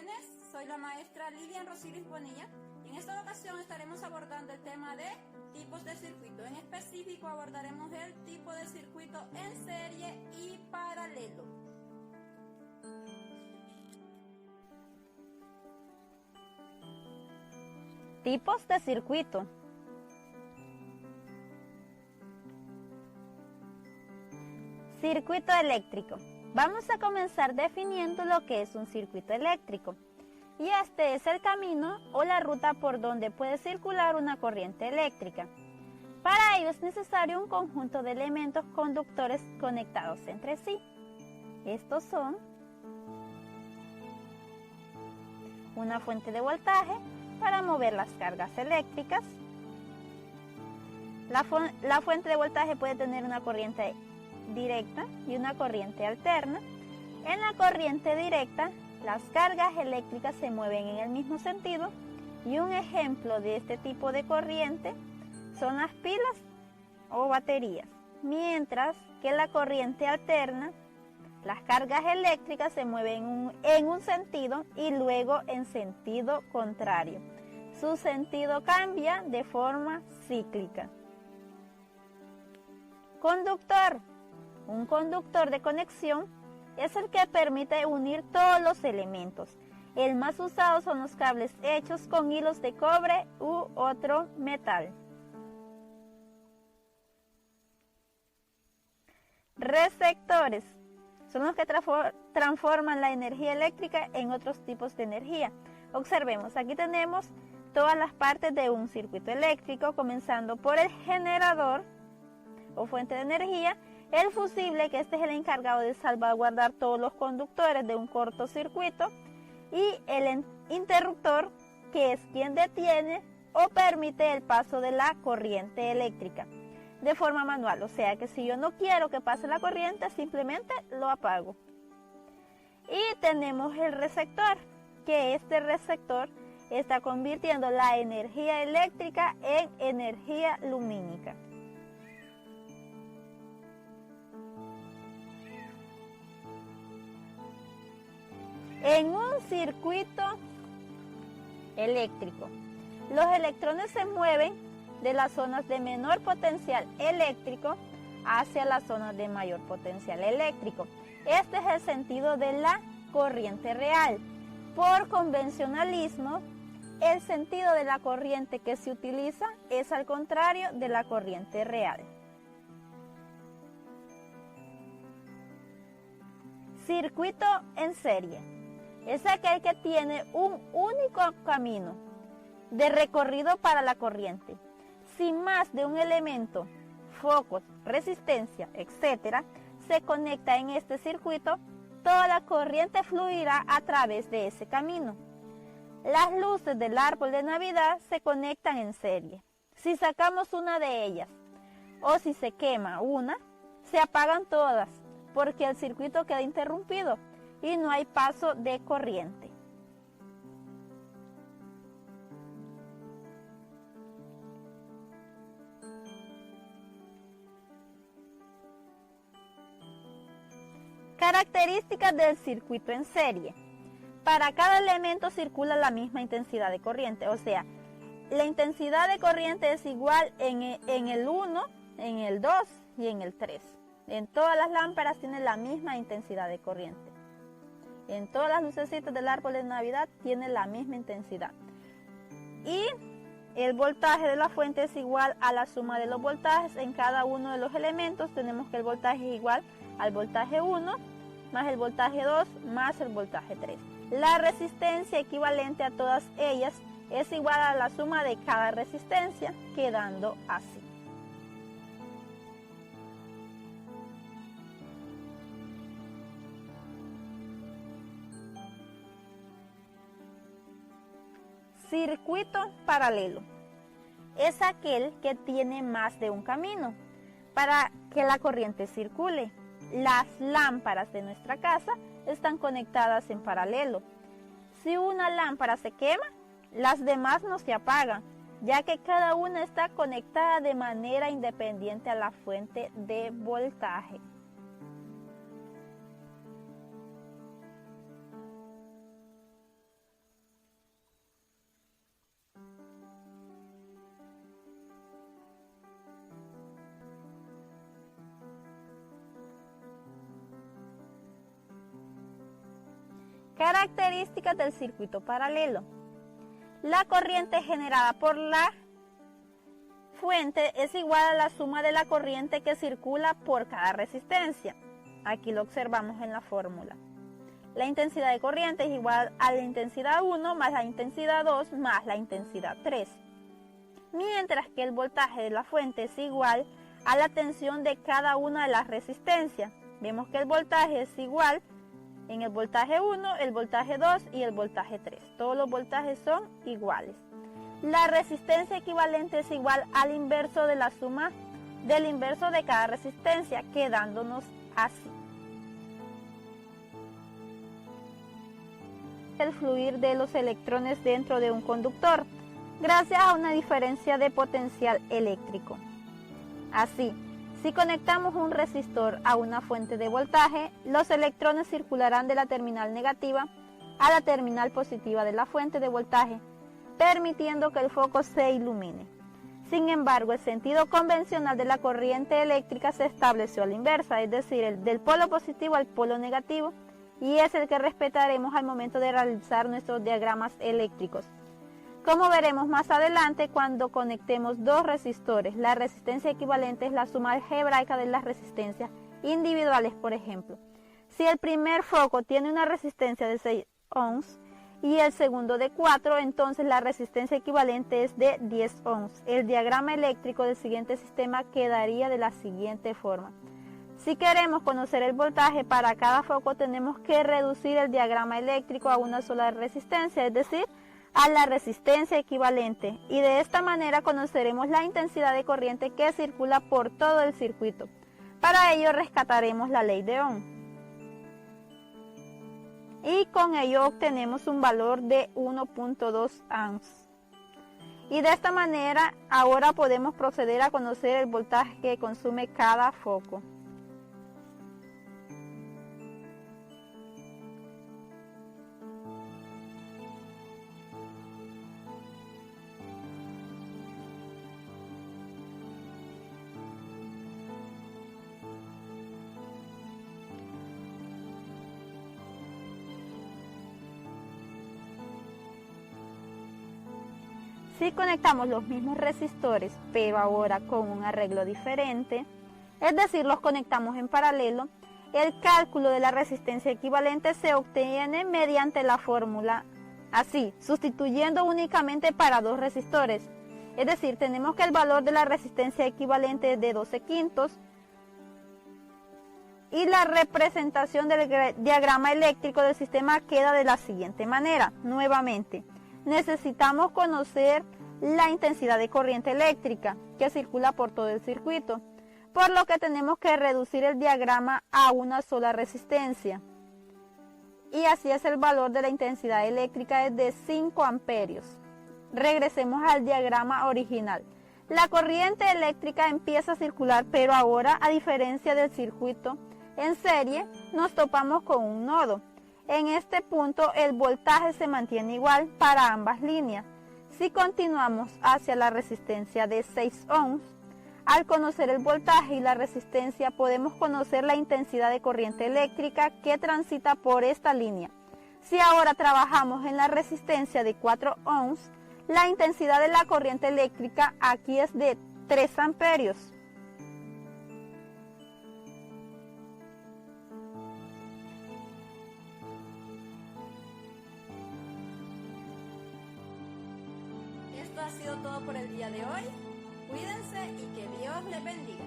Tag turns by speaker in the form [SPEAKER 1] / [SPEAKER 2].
[SPEAKER 1] jóvenes, soy la maestra Lilian Rosilis Bonilla y en esta ocasión estaremos abordando el tema de tipos de circuito. En específico abordaremos el tipo de circuito en serie y paralelo.
[SPEAKER 2] Tipos de circuito. Circuito eléctrico. Vamos a comenzar definiendo lo que es un circuito eléctrico. Y este es el camino o la ruta por donde puede circular una corriente eléctrica. Para ello es necesario un conjunto de elementos conductores conectados entre sí. Estos son una fuente de voltaje para mover las cargas eléctricas. La fuente de voltaje puede tener una corriente directa y una corriente alterna. En la corriente directa, las cargas eléctricas se mueven en el mismo sentido y un ejemplo de este tipo de corriente son las pilas o baterías, mientras que la corriente alterna, las cargas eléctricas se mueven en un sentido y luego en sentido contrario. Su sentido cambia de forma cíclica. Conductor. Un conductor de conexión es el que permite unir todos los elementos. El más usado son los cables hechos con hilos de cobre u otro metal. Receptores son los que transforman la energía eléctrica en otros tipos de energía. Observemos, aquí tenemos todas las partes de un circuito eléctrico, comenzando por el generador o fuente de energía, el fusible, que este es el encargado de salvaguardar todos los conductores de un cortocircuito, y el interruptor, que es quien detiene o permite el paso de la corriente eléctrica de forma manual. O sea que si yo no quiero que pase la corriente, simplemente lo apago. Y tenemos el receptor, que este receptor está convirtiendo la energía eléctrica en energía lumínica. En un circuito eléctrico, los electrones se mueven de las zonas de menor potencial eléctrico hacia las zonas de mayor potencial eléctrico. Este es el sentido de la corriente real. Por convencionalismo, el sentido de la corriente que se utiliza es al contrario de la corriente real. Circuito en serie. Es aquel que tiene un único camino de recorrido para la corriente. Sin más de un elemento, focos, resistencia, etc., se conecta en este circuito, toda la corriente fluirá a través de ese camino. Las luces del árbol de Navidad se conectan en serie. Si sacamos una de ellas o si se quema una, se apagan todas porque el circuito queda interrumpido y no hay paso de corriente. Características del circuito en serie. Para cada elemento circula la misma intensidad de corriente, o sea, la intensidad de corriente es igual en el 1, en el 2 y en el 3. En todas las lámparas tiene la misma intensidad de corriente. En todas las lucecitas del árbol de Navidad tiene la misma intensidad. Y el voltaje de la fuente es igual a la suma de los voltajes en cada uno de los elementos. Tenemos que el voltaje es igual al voltaje 1 más el voltaje 2 más el voltaje 3. La resistencia equivalente a todas ellas es igual a la suma de cada resistencia, quedando así. Circuito paralelo. Es aquel que tiene más de un camino para que la corriente circule. Las lámparas de nuestra casa están conectadas en paralelo. Si una lámpara se quema, las demás no se apagan, ya que cada una está conectada de manera independiente a la fuente de voltaje. Características del circuito paralelo. La corriente generada por la fuente es igual a la suma de la corriente que circula por cada resistencia. Aquí lo observamos en la fórmula. La intensidad de corriente es igual a la intensidad 1 más la intensidad 2 más la intensidad 3. Mientras que el voltaje de la fuente es igual a la tensión de cada una de las resistencias. Vemos que el voltaje es igual en el voltaje 1, el voltaje 2 y el voltaje 3. Todos los voltajes son iguales. La resistencia equivalente es igual al inverso de la suma del inverso de cada resistencia, quedándonos así. El fluir de los electrones dentro de un conductor, gracias a una diferencia de potencial eléctrico. Así, si conectamos un resistor a una fuente de voltaje, los electrones circularán de la terminal negativa a la terminal positiva de la fuente de voltaje, permitiendo que el foco se ilumine. Sin embargo, el sentido convencional de la corriente eléctrica se estableció a la inversa, es decir, del polo positivo al polo negativo, y es el que respetaremos al momento de realizar nuestros diagramas eléctricos. Como veremos más adelante, cuando conectemos dos resistores, la resistencia equivalente es la suma algebraica de las resistencias individuales, por ejemplo. Si el primer foco tiene una resistencia de 6 ohms y el segundo de 4, entonces la resistencia equivalente es de 10 ohms. El diagrama eléctrico del siguiente sistema quedaría de la siguiente forma. Si queremos conocer el voltaje para cada foco, tenemos que reducir el diagrama eléctrico a una sola resistencia, es decir, a la resistencia equivalente, y de esta manera conoceremos la intensidad de corriente que circula por todo el circuito. Para ello rescataremos la ley de Ohm y con ello obtenemos un valor de 1.2 amps. Y de esta manera ahora podemos proceder a conocer el voltaje que consume cada foco. Si conectamos los mismos resistores, pero ahora con un arreglo diferente, es decir, los conectamos en paralelo, el cálculo de la resistencia equivalente se obtiene mediante la fórmula así, sustituyendo únicamente para dos resistores. Es decir, tenemos que el valor de la resistencia equivalente es de 12 quintos y la representación del diagrama eléctrico del sistema queda de la siguiente manera. Nuevamente, necesitamos conocer la intensidad de corriente eléctrica que circula por todo el circuito, por lo que tenemos que reducir el diagrama a una sola resistencia. Y así es el valor de la intensidad eléctrica es de 5 amperios. Regresemos al diagrama original. La corriente eléctrica empieza a circular, pero ahora, a diferencia del circuito en serie, nos topamos con un nodo. En este punto el voltaje se mantiene igual para ambas líneas. Si continuamos hacia la resistencia de 6 ohms, al conocer el voltaje y la resistencia podemos conocer la intensidad de corriente eléctrica que transita por esta línea. Si ahora trabajamos en la resistencia de 4 ohms, la intensidad de la corriente eléctrica aquí es de 3 amperios.
[SPEAKER 1] Esto ha sido todo por el día de hoy. Cuídense y que Dios les bendiga.